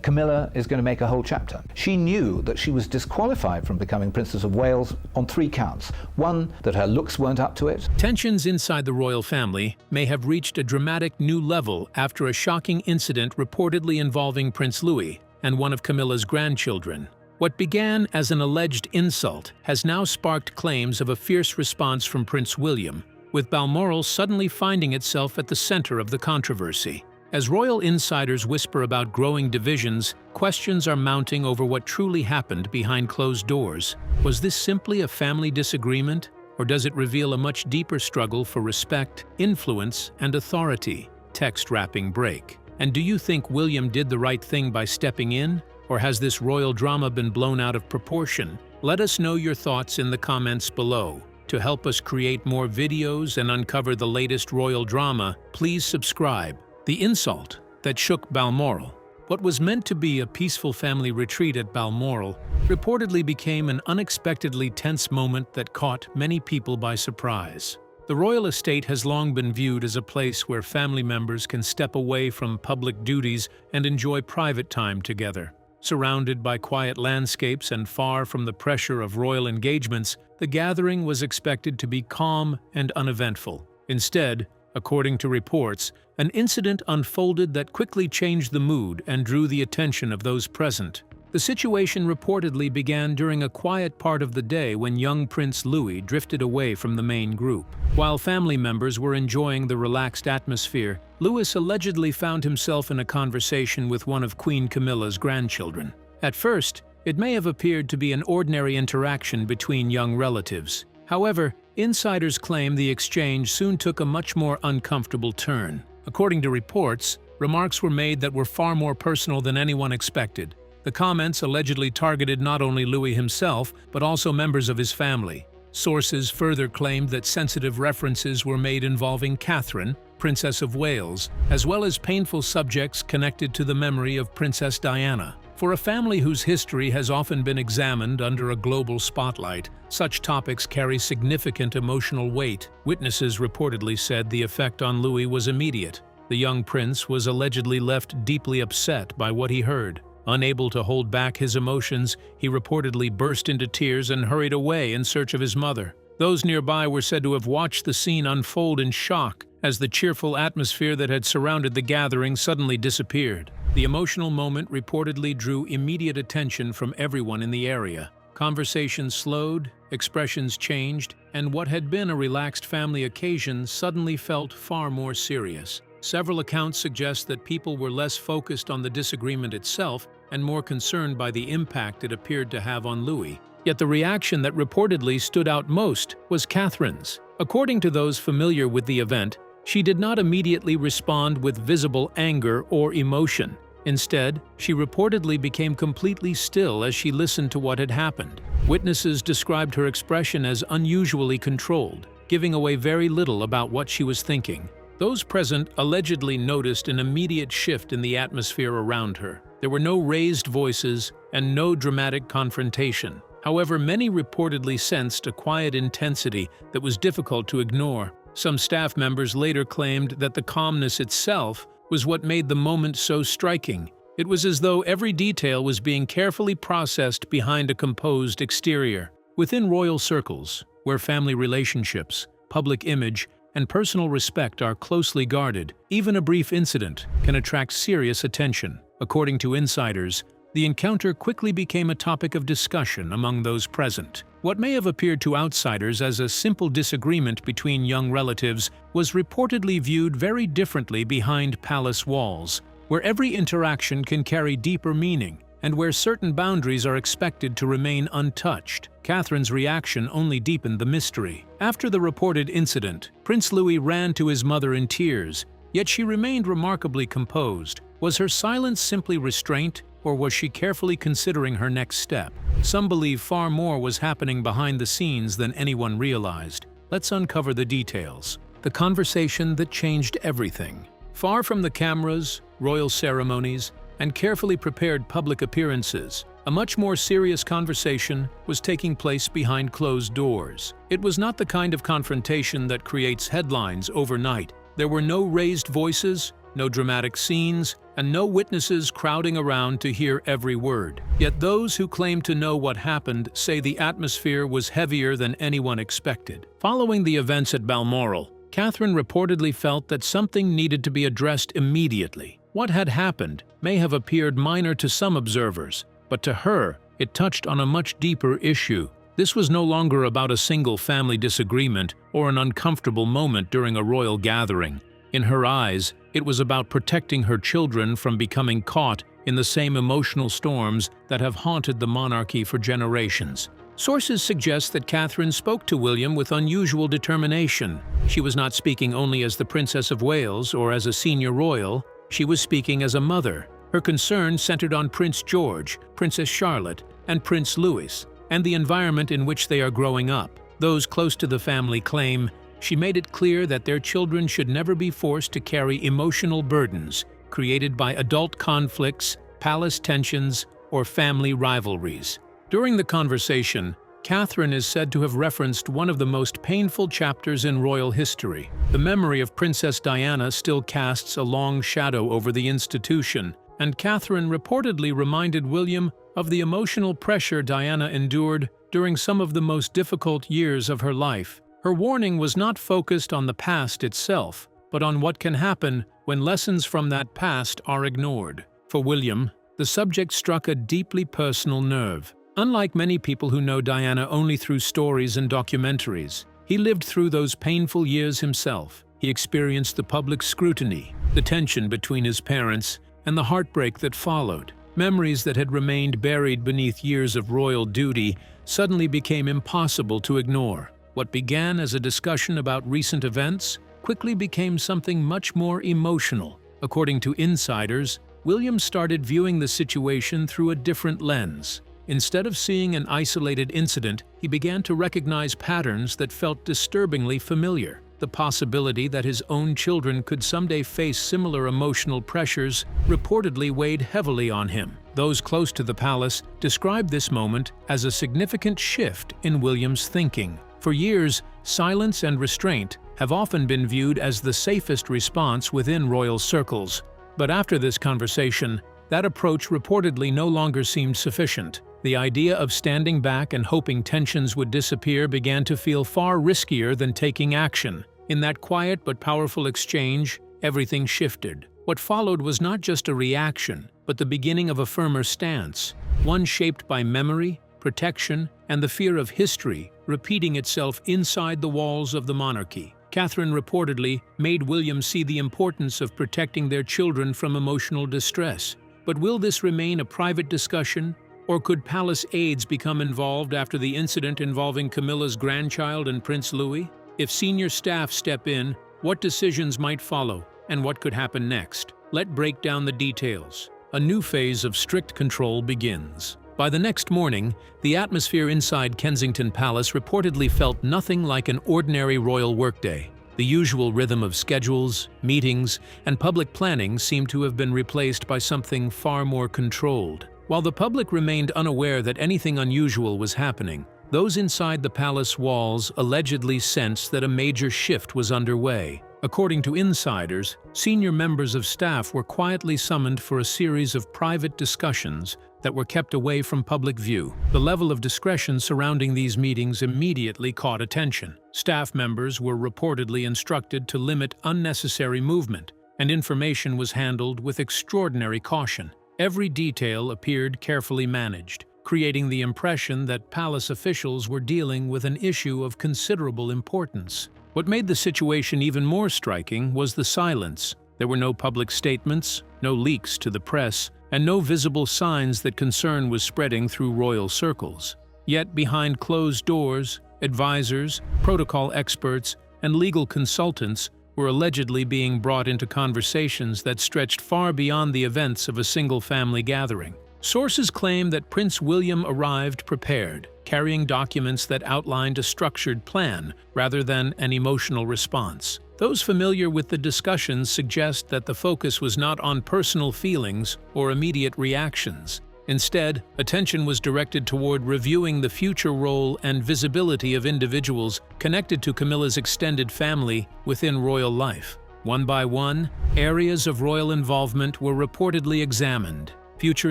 Camilla is going to make a whole chapter. She knew that she was disqualified from becoming Princess of Wales on 3 counts. One, that her looks weren't up to it. Tensions inside the royal family may have reached a dramatic new level after a shocking incident reportedly involving Prince Louis and one of Camilla's grandchildren. What began as an alleged insult has now sparked claims of a fierce response from Prince William, with Balmoral suddenly finding itself at the center of the controversy. As royal insiders whisper about growing divisions, questions are mounting over what truly happened behind closed doors. Was this simply a family disagreement, or does it reveal a much deeper struggle for respect, influence, and authority? Text wrapping break. And do you think William did the right thing by stepping in? Or has this royal drama been blown out of proportion? Let us know your thoughts in the comments below. To help us create more videos and uncover the latest royal drama, please subscribe. The insult that shook Balmoral. What was meant to be a peaceful family retreat at Balmoral reportedly became an unexpectedly tense moment that caught many people by surprise. The royal estate has long been viewed as a place where family members can step away from public duties and enjoy private time together. Surrounded by quiet landscapes and far from the pressure of royal engagements, the gathering was expected to be calm and uneventful. Instead, according to reports, an incident unfolded that quickly changed the mood and drew the attention of those present. The situation reportedly began during a quiet part of the day when young Prince Louis drifted away from the main group. While family members were enjoying the relaxed atmosphere, Louis allegedly found himself in a conversation with one of Queen Camilla's grandchildren. At first, it may have appeared to be an ordinary interaction between young relatives. However, insiders claim the exchange soon took a much more uncomfortable turn. According to reports, remarks were made that were far more personal than anyone expected. The comments allegedly targeted not only Louis himself, but also members of his family. Sources further claimed that sensitive references were made involving Catherine, Princess of Wales, as well as painful subjects connected to the memory of Princess Diana. For a family whose history has often been examined under a global spotlight, such topics carry significant emotional weight. Witnesses reportedly said the effect on Louis was immediate. The young prince was allegedly left deeply upset by what he heard. Unable to hold back his emotions, he reportedly burst into tears and hurried away in search of his mother. Those nearby were said to have watched the scene unfold in shock as the cheerful atmosphere that had surrounded the gathering suddenly disappeared. The emotional moment reportedly drew immediate attention from everyone in the area. Conversations slowed, expressions changed, and what had been a relaxed family occasion suddenly felt far more serious. Several accounts suggest that people were less focused on the disagreement itself and more concerned by the impact it appeared to have on Louis. Yet the reaction that reportedly stood out most was Catherine's. According to those familiar with the event, she did not immediately respond with visible anger or emotion. Instead, she reportedly became completely still as she listened to what had happened. Witnesses described her expression as unusually controlled, giving away very little about what she was thinking. Those present allegedly noticed an immediate shift in the atmosphere around her. There were no raised voices and no dramatic confrontation. However, many reportedly sensed a quiet intensity that was difficult to ignore. Some staff members later claimed that the calmness itself was what made the moment so striking. It was as though every detail was being carefully processed behind a composed exterior. Within royal circles, where family relationships, public image, and personal respect are closely guarded, even a brief incident can attract serious attention. According to insiders, the encounter quickly became a topic of discussion among those present. What may have appeared to outsiders as a simple disagreement between young relatives was reportedly viewed very differently behind palace walls, where every interaction can carry deeper meaning and where certain boundaries are expected to remain untouched. Catherine's reaction only deepened the mystery. After the reported incident, Prince Louis ran to his mother in tears, yet she remained remarkably composed. Was her silence simply restraint, or was she carefully considering her next step? Some believe far more was happening behind the scenes than anyone realized. Let's uncover the details. The conversation that changed everything. Far from the cameras, royal ceremonies, and carefully prepared public appearances, a much more serious conversation was taking place behind closed doors. It was not the kind of confrontation that creates headlines overnight. There were no raised voices, no dramatic scenes, and no witnesses crowding around to hear every word. Yet those who claim to know what happened say the atmosphere was heavier than anyone expected. Following the events at Balmoral, Catherine reportedly felt that something needed to be addressed immediately. What had happened may have appeared minor to some observers, but to her, it touched on a much deeper issue. This was no longer about a single family disagreement or an uncomfortable moment during a royal gathering. In her eyes, it was about protecting her children from becoming caught in the same emotional storms that have haunted the monarchy for generations. Sources suggest that Catherine spoke to William with unusual determination. She was not speaking only as the Princess of Wales or as a senior royal, she was speaking as a mother. Her concern centered on Prince George, Princess Charlotte, and Prince Louis, and the environment in which they are growing up. Those close to the family claim she made it clear that their children should never be forced to carry emotional burdens created by adult conflicts, palace tensions, or family rivalries. During the conversation, Catherine is said to have referenced one of the most painful chapters in royal history. The memory of Princess Diana still casts a long shadow over the institution, and Catherine reportedly reminded William of the emotional pressure Diana endured during some of the most difficult years of her life. Her warning was not focused on the past itself, but on what can happen when lessons from that past are ignored. For William, the subject struck a deeply personal nerve. Unlike many people who know Diana only through stories and documentaries, he lived through those painful years himself. He experienced the public scrutiny, the tension between his parents, and the heartbreak that followed. Memories that had remained buried beneath years of royal duty suddenly became impossible to ignore. What began as a discussion about recent events quickly became something much more emotional. According to insiders, William started viewing the situation through a different lens. Instead of seeing an isolated incident, he began to recognize patterns that felt disturbingly familiar. The possibility that his own children could someday face similar emotional pressures reportedly weighed heavily on him. Those close to the palace described this moment as a significant shift in William's thinking. For years, silence and restraint have often been viewed as the safest response within royal circles. But after this conversation, that approach reportedly no longer seemed sufficient. The idea of standing back and hoping tensions would disappear began to feel far riskier than taking action. In that quiet but powerful exchange, everything shifted. What followed was not just a reaction, but the beginning of a firmer stance, one shaped by memory, protection, and the fear of history repeating itself inside the walls of the monarchy. Catherine reportedly made William see the importance of protecting their children from emotional distress. But will this remain a private discussion, or could palace aides become involved after the incident involving Camilla's grandchild and Prince Louis? If senior staff step in, what decisions might follow, and what could happen next? Let's break down the details. A new phase of strict control begins. By the next morning, the atmosphere inside Kensington Palace reportedly felt nothing like an ordinary royal workday. The usual rhythm of schedules, meetings, and public planning seemed to have been replaced by something far more controlled. While the public remained unaware that anything unusual was happening, those inside the palace walls allegedly sensed that a major shift was underway. According to insiders, senior members of staff were quietly summoned for a series of private discussions that were kept away from public view. The level of discretion surrounding these meetings immediately caught attention. Staff members were reportedly instructed to limit unnecessary movement, and information was handled with extraordinary caution. Every detail appeared carefully managed, creating the impression that palace officials were dealing with an issue of considerable importance. What made the situation even more striking was the silence. There were no public statements, no leaks to the press, and no visible signs that concern was spreading through royal circles. Yet behind closed doors, advisors, protocol experts, and legal consultants were allegedly being brought into conversations that stretched far beyond the events of a single family gathering. Sources claim that Prince William arrived prepared, carrying documents that outlined a structured plan rather than an emotional response. Those familiar with the discussions suggest that the focus was not on personal feelings or immediate reactions. Instead, attention was directed toward reviewing the future role and visibility of individuals connected to Camilla's extended family within royal life. One by one, areas of royal involvement were reportedly examined. Future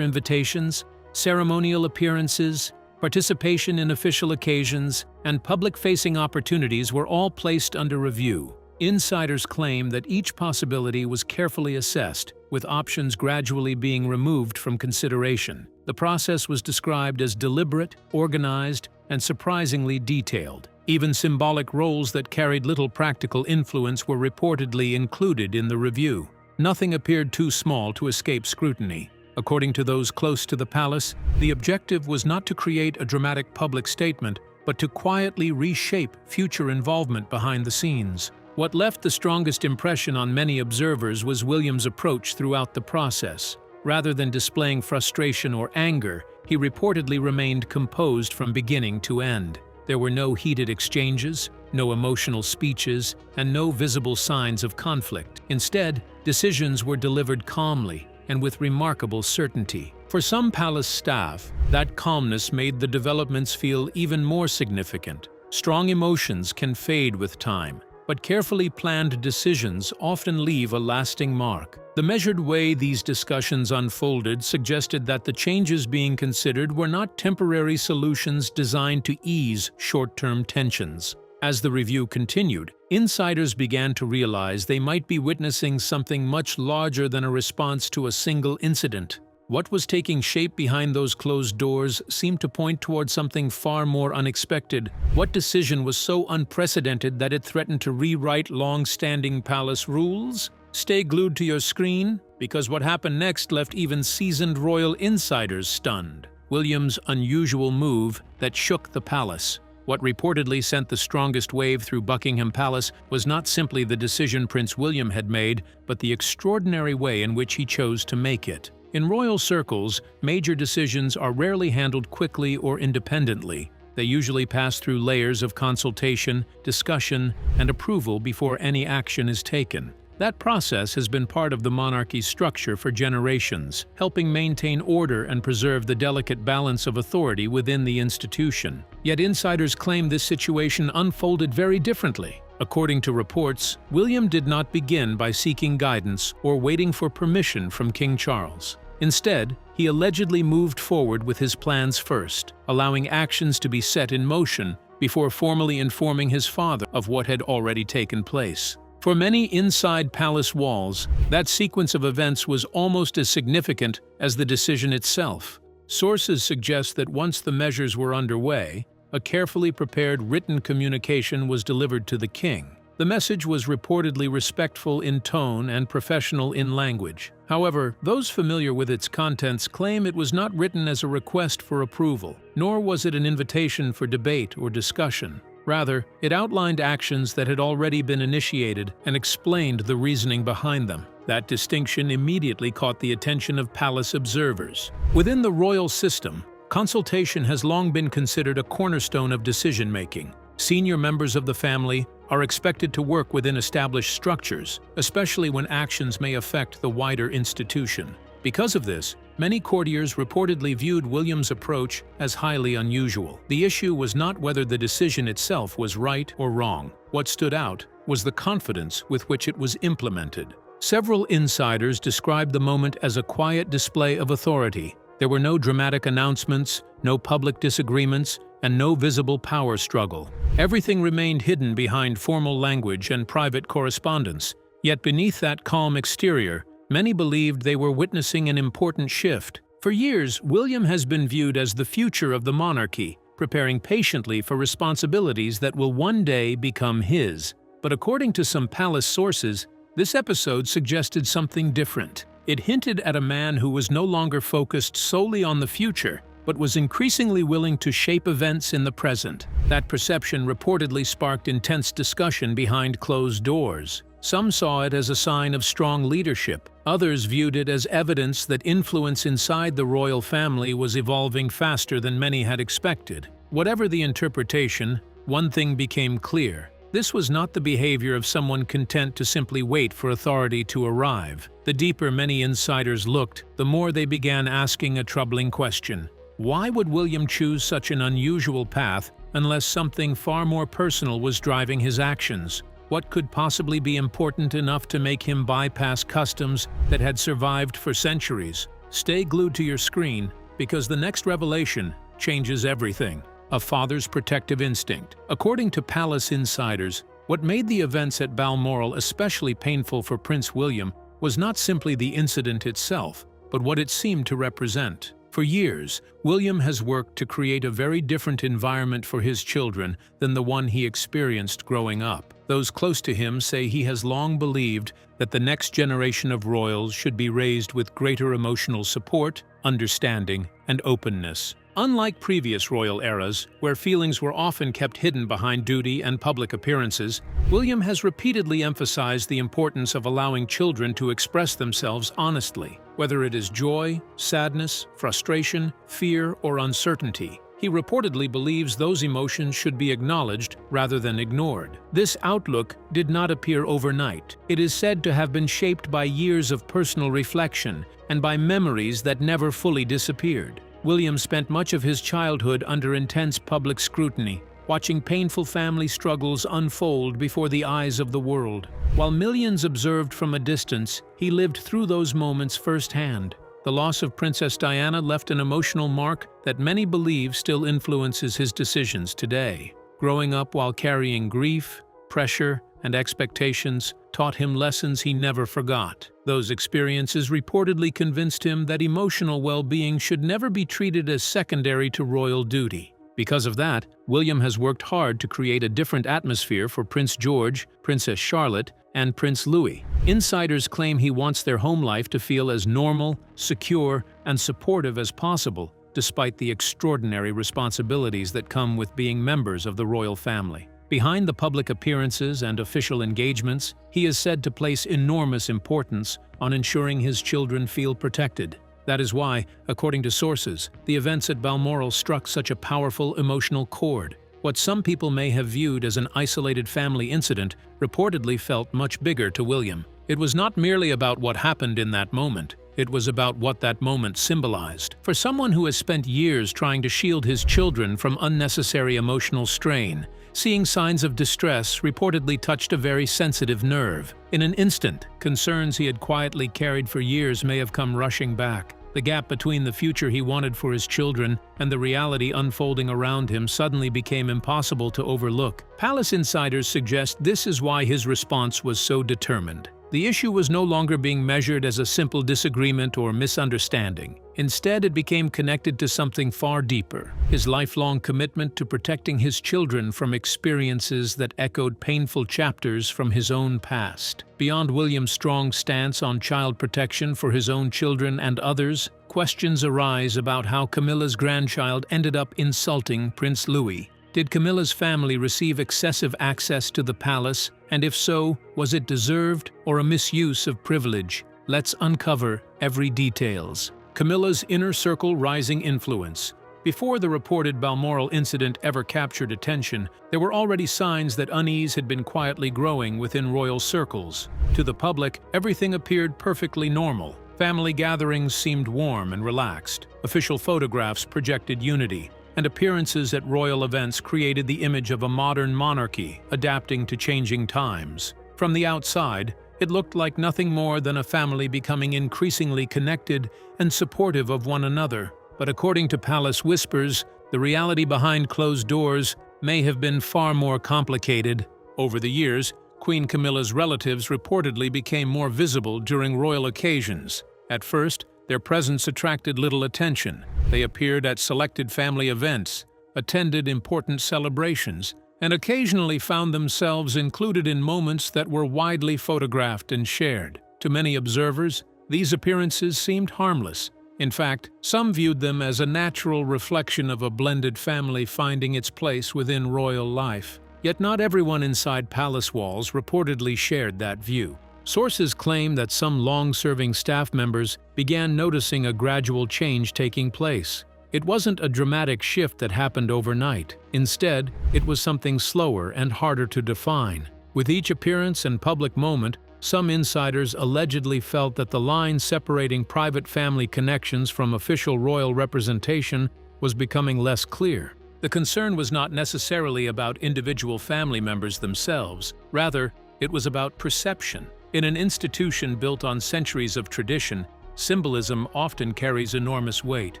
invitations, ceremonial appearances, participation in official occasions, and public-facing opportunities were all placed under review. Insiders claim that each possibility was carefully assessed, with options gradually being removed from consideration. The process was described as deliberate, organized, and surprisingly detailed. Even symbolic roles that carried little practical influence were reportedly included in the review. Nothing appeared too small to escape scrutiny. According to those close to the palace, the objective was not to create a dramatic public statement, but to quietly reshape future involvement behind the scenes. What left the strongest impression on many observers was William's approach throughout the process. Rather than displaying frustration or anger, he reportedly remained composed from beginning to end. There were no heated exchanges, no emotional speeches, and no visible signs of conflict. Instead, decisions were delivered calmly and with remarkable certainty. For some palace staff, that calmness made the developments feel even more significant. Strong emotions can fade with time, but carefully planned decisions often leave a lasting mark. The measured way these discussions unfolded suggested that the changes being considered were not temporary solutions designed to ease short-term tensions. As the review continued, insiders began to realize they might be witnessing something much larger than a response to a single incident. What was taking shape behind those closed doors seemed to point toward something far more unexpected. What decision was so unprecedented that it threatened to rewrite long-standing palace rules? Stay glued to your screen, because what happened next left even seasoned royal insiders stunned. William's unusual move that shook the palace. What reportedly sent the strongest wave through Buckingham Palace was not simply the decision Prince William had made, but the extraordinary way in which he chose to make it. In royal circles, major decisions are rarely handled quickly or independently. They usually pass through layers of consultation, discussion, and approval before any action is taken. That process has been part of the monarchy's structure for generations, helping maintain order and preserve the delicate balance of authority within the institution. Yet insiders claim this situation unfolded very differently. According to reports, William did not begin by seeking guidance or waiting for permission from King Charles. Instead, he allegedly moved forward with his plans first, allowing actions to be set in motion before formally informing his father of what had already taken place. For many inside palace walls, that sequence of events was almost as significant as the decision itself. Sources suggest that once the measures were underway, a carefully prepared written communication was delivered to the king. The message was reportedly respectful in tone and professional in language. However, those familiar with its contents claim it was not written as a request for approval, nor was it an invitation for debate or discussion. Rather, it outlined actions that had already been initiated and explained the reasoning behind them. That distinction immediately caught the attention of palace observers. Within the royal system, consultation has long been considered a cornerstone of decision-making. Senior members of the family are expected to work within established structures, especially when actions may affect the wider institution. Because of this, many courtiers reportedly viewed William's approach as highly unusual. The issue was not whether the decision itself was right or wrong. What stood out was the confidence with which it was implemented. Several insiders described the moment as a quiet display of authority. There were no dramatic announcements, no public disagreements, and no visible power struggle. Everything remained hidden behind formal language and private correspondence. Yet beneath that calm exterior, many believed they were witnessing an important shift. For years, William has been viewed as the future of the monarchy, preparing patiently for responsibilities that will one day become his. But according to some palace sources, this episode suggested something different. It hinted at a man who was no longer focused solely on the future, but was increasingly willing to shape events in the present. That perception reportedly sparked intense discussion behind closed doors. Some saw it as a sign of strong leadership. Others viewed it as evidence that influence inside the royal family was evolving faster than many had expected. Whatever the interpretation, one thing became clear. This was not the behavior of someone content to simply wait for authority to arrive. The deeper many insiders looked, the more they began asking a troubling question. Why would William choose such an unusual path unless something far more personal was driving his actions? What could possibly be important enough to make him bypass customs that had survived for centuries? Stay glued to your screen, because the next revelation changes everything. A father's protective instinct. According to palace insiders, what made the events at Balmoral especially painful for Prince William was not simply the incident itself, but what it seemed to represent. For years, William has worked to create a very different environment for his children than the one he experienced growing up. Those close to him say he has long believed that the next generation of royals should be raised with greater emotional support, understanding, and openness. Unlike previous royal eras, where feelings were often kept hidden behind duty and public appearances, William has repeatedly emphasized the importance of allowing children to express themselves honestly, whether it is joy, sadness, frustration, fear, or uncertainty. He reportedly believes those emotions should be acknowledged rather than ignored. This outlook did not appear overnight. It is said to have been shaped by years of personal reflection and by memories that never fully disappeared. William spent much of his childhood under intense public scrutiny, watching painful family struggles unfold before the eyes of the world. While millions observed from a distance, he lived through those moments firsthand. The loss of Princess Diana left an emotional mark that many believe still influences his decisions today. Growing up while carrying grief, pressure, and expectations taught him lessons he never forgot. Those experiences reportedly convinced him that emotional well-being should never be treated as secondary to royal duty. Because of that, William has worked hard to create a different atmosphere for Prince George, Princess Charlotte, and Prince Louis. Insiders claim he wants their home life to feel as normal, secure, and supportive as possible, despite the extraordinary responsibilities that come with being members of the royal family. Behind the public appearances and official engagements, he is said to place enormous importance on ensuring his children feel protected. That is why, according to sources, the events at Balmoral struck such a powerful emotional chord. What some people may have viewed as an isolated family incident reportedly felt much bigger to William. It was not merely about what happened in that moment. It was about what that moment symbolized. For someone who has spent years trying to shield his children from unnecessary emotional strain, seeing signs of distress reportedly touched a very sensitive nerve. In an instant, concerns he had quietly carried for years may have come rushing back. The gap between the future he wanted for his children and the reality unfolding around him suddenly became impossible to overlook. Palace insiders suggest this is why his response was so determined. The issue was no longer being measured as a simple disagreement or misunderstanding. Instead, it became connected to something far deeper: his lifelong commitment to protecting his children from experiences that echoed painful chapters from his own past. Beyond William's strong stance on child protection for his own children and others, questions arise about how Camilla's grandchild ended up insulting Prince Louis. Did Camilla's family receive excessive access to the palace, and if so, was it deserved or a misuse of privilege? Let's uncover every details. Camilla's inner circle rising influence. Before the reported Balmoral incident ever captured attention, there were already signs that unease had been quietly growing within royal circles. To the public, everything appeared perfectly normal. Family gatherings seemed warm and relaxed. Official photographs projected unity, and appearances at royal events created the image of a modern monarchy adapting to changing times. From the outside, it looked like nothing more than a family becoming increasingly connected and supportive of one another. But according to palace whispers, the reality behind closed doors may have been far more complicated. Over the years, Queen Camilla's relatives reportedly became more visible during royal occasions. At first, their presence attracted little attention. They appeared at selected family events, attended important celebrations, and occasionally found themselves included in moments that were widely photographed and shared. To many observers, these appearances seemed harmless. In fact, some viewed them as a natural reflection of a blended family finding its place within royal life. Yet not everyone inside palace walls reportedly shared that view. Sources claim that some long-serving staff members began noticing a gradual change taking place. It wasn't a dramatic shift that happened overnight. Instead, it was something slower and harder to define. With each appearance and public moment, some insiders allegedly felt that the line separating private family connections from official royal representation was becoming less clear. The concern was not necessarily about individual family members themselves. Rather, it was about perception. In an institution built on centuries of tradition, symbolism often carries enormous weight.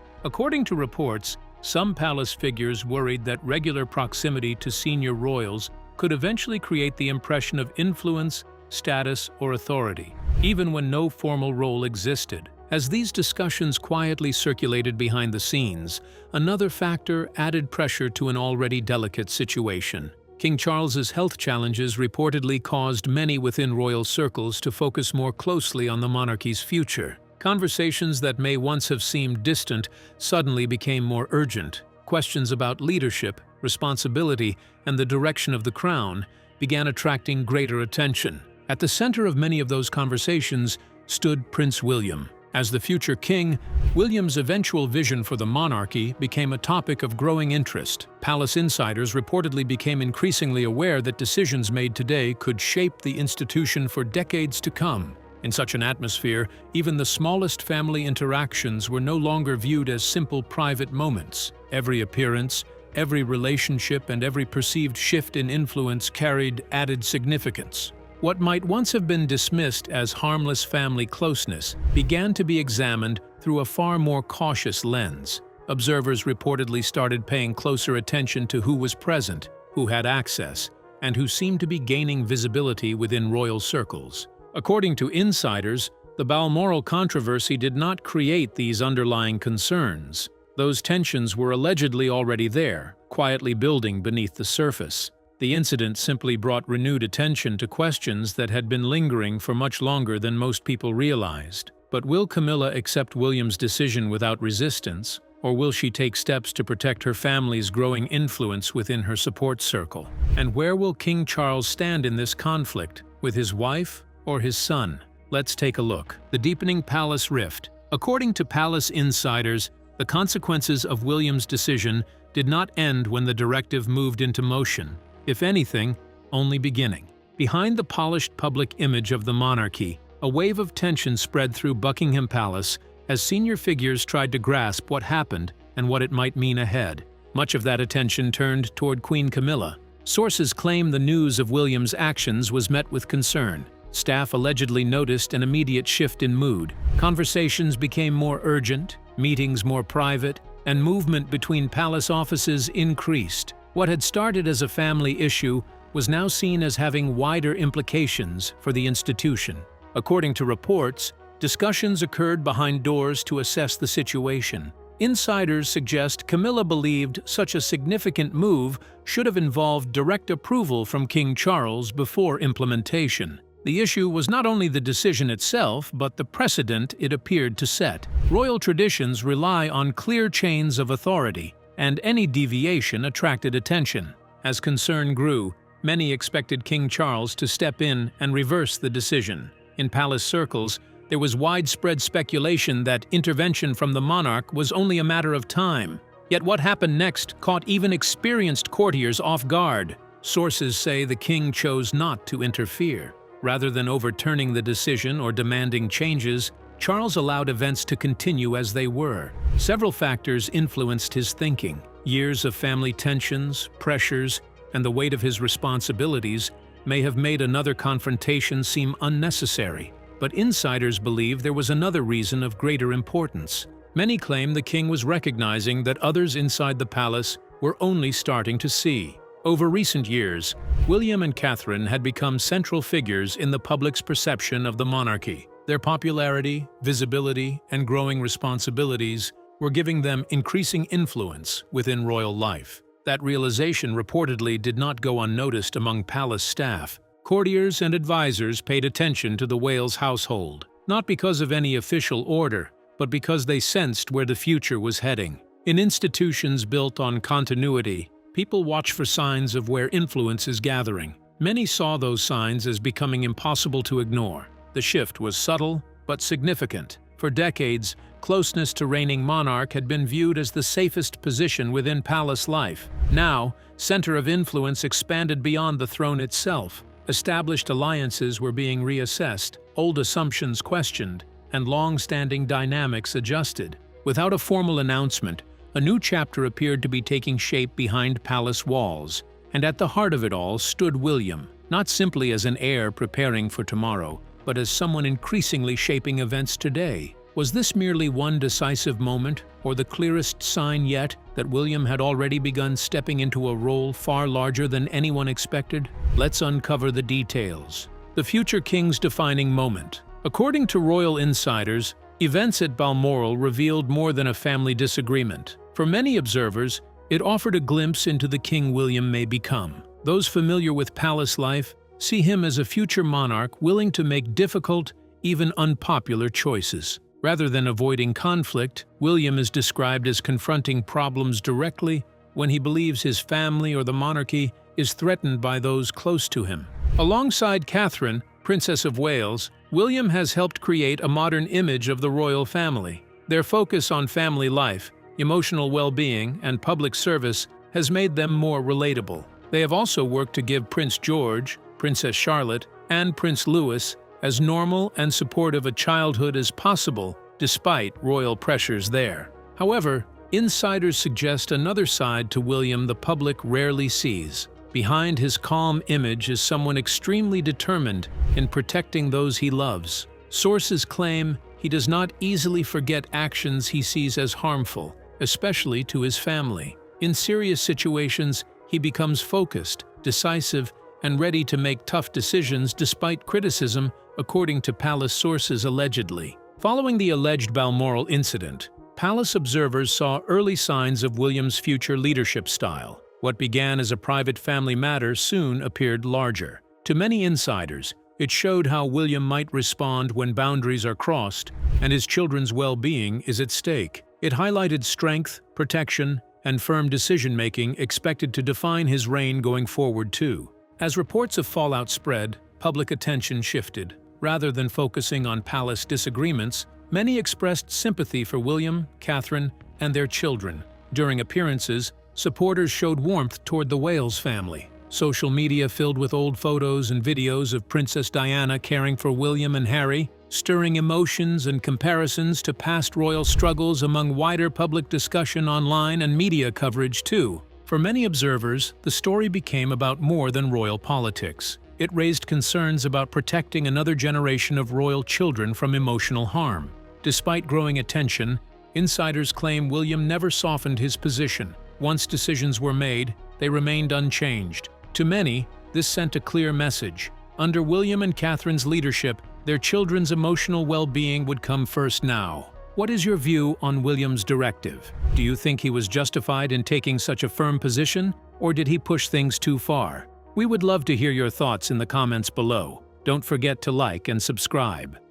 According to reports, some palace figures worried that regular proximity to senior royals could eventually create the impression of influence, status, or authority, even when no formal role existed. As these discussions quietly circulated behind the scenes, another factor added pressure to an already delicate situation. King Charles's health challenges reportedly caused many within royal circles to focus more closely on the monarchy's future. Conversations that may once have seemed distant suddenly became more urgent. Questions about leadership, responsibility, and the direction of the crown began attracting greater attention. At the center of many of those conversations stood Prince William. As the future king, William's eventual vision for the monarchy became a topic of growing interest. Palace insiders reportedly became increasingly aware that decisions made today could shape the institution for decades to come. In such an atmosphere, even the smallest family interactions were no longer viewed as simple private moments. Every appearance, every relationship, and every perceived shift in influence carried added significance. What might once have been dismissed as harmless family closeness began to be examined through a far more cautious lens. Observers reportedly started paying closer attention to who was present, who had access, and who seemed to be gaining visibility within royal circles. According to insiders, the Balmoral controversy did not create these underlying concerns. Those tensions were allegedly already there, quietly building beneath the surface. The incident simply brought renewed attention to questions that had been lingering for much longer than most people realized. But will Camilla accept William's decision without resistance, or will she take steps to protect her family's growing influence within her support circle? And where will King Charles stand in this conflict, with his wife or his son? Let's take a look. The deepening palace rift. According to palace insiders, the consequences of William's decision did not end when the directive moved into motion. If anything, only beginning. Behind the polished public image of the monarchy, a wave of tension spread through Buckingham Palace as senior figures tried to grasp what happened and what it might mean ahead. Much of that attention turned toward Queen Camilla. Sources claim the news of William's actions was met with concern. Staff allegedly noticed an immediate shift in mood. Conversations became more urgent, meetings more private, and movement between palace offices increased. What had started as a family issue was now seen as having wider implications for the institution. According to reports, discussions occurred behind doors to assess the situation. Insiders suggest Camilla believed such a significant move should have involved direct approval from King Charles before implementation. The issue was not only the decision itself, but the precedent it appeared to set. Royal traditions rely on clear chains of authority, and any deviation attracted attention. As concern grew, many expected King Charles to step in and reverse the decision. In palace circles, there was widespread speculation that intervention from the monarch was only a matter of time. Yet what happened next caught even experienced courtiers off guard. Sources say the king chose not to interfere. Rather than overturning the decision or demanding changes, Charles allowed events to continue as they were. Several factors influenced his thinking. Years of family tensions, pressures, and the weight of his responsibilities may have made another confrontation seem unnecessary. But insiders believe there was another reason of greater importance. Many claim the king was recognizing that others inside the palace were only starting to see. Over recent years, William and Catherine had become central figures in the public's perception of the monarchy. Their popularity, visibility, and growing responsibilities were giving them increasing influence within royal life. That realization reportedly did not go unnoticed among palace staff. Courtiers and advisors paid attention to the Wales household, not because of any official order, but because they sensed where the future was heading. In institutions built on continuity, people watch for signs of where influence is gathering. Many saw those signs as becoming impossible to ignore. The shift was subtle, but significant. For decades, closeness to reigning monarch had been viewed as the safest position within palace life. Now, center of influence expanded beyond the throne itself. Established alliances were being reassessed, old assumptions questioned, and long-standing dynamics adjusted. Without a formal announcement, a new chapter appeared to be taking shape behind palace walls, and at the heart of it all stood William, not simply as an heir preparing for tomorrow, but as someone increasingly shaping events today. Was this merely one decisive moment, or the clearest sign yet that William had already begun stepping into a role far larger than anyone expected? Let's uncover the details. The future king's defining moment. According to royal insiders, events at Balmoral revealed more than a family disagreement. For many observers, it offered a glimpse into the king William may become. Those familiar with palace life see him as a future monarch willing to make difficult, even unpopular choices. Rather than avoiding conflict, William is described as confronting problems directly when he believes his family or the monarchy is threatened by those close to him. Alongside Catherine, Princess of Wales, William has helped create a modern image of the royal family. Their focus on family life, emotional well-being, and public service has made them more relatable. They have also worked to give Prince George, Princess Charlotte, and Prince Louis as normal and supportive a childhood as possible, despite royal pressures there. However, insiders suggest another side to William the public rarely sees. Behind his calm image is someone extremely determined in protecting those he loves. Sources claim he does not easily forget actions he sees as harmful, especially to his family. In serious situations, he becomes focused, decisive, and ready to make tough decisions despite criticism, according to palace sources allegedly. Following the alleged Balmoral incident, palace observers saw early signs of William's future leadership style. What began as a private family matter soon appeared larger. To many insiders, it showed how William might respond when boundaries are crossed and his children's well-being is at stake. It highlighted strength, protection, and firm decision-making expected to define his reign going forward too. As reports of fallout spread, public attention shifted. Rather than focusing on palace disagreements, many expressed sympathy for William, Catherine, and their children. During appearances, supporters showed warmth toward the Wales family. Social media filled with old photos and videos of Princess Diana caring for William and Harry, stirring emotions and comparisons to past royal struggles among wider public discussion online and media coverage too. For many observers, the story became about more than royal politics. It raised concerns about protecting another generation of royal children from emotional harm. Despite growing attention, insiders claim William never softened his position. Once decisions were made, they remained unchanged. To many, this sent a clear message. Under William and Catherine's leadership, their children's emotional well-being would come first now. What is your view on William's directive? Do you think he was justified in taking such a firm position, or did he push things too far? We would love to hear your thoughts in the comments below. Don't forget to like and subscribe.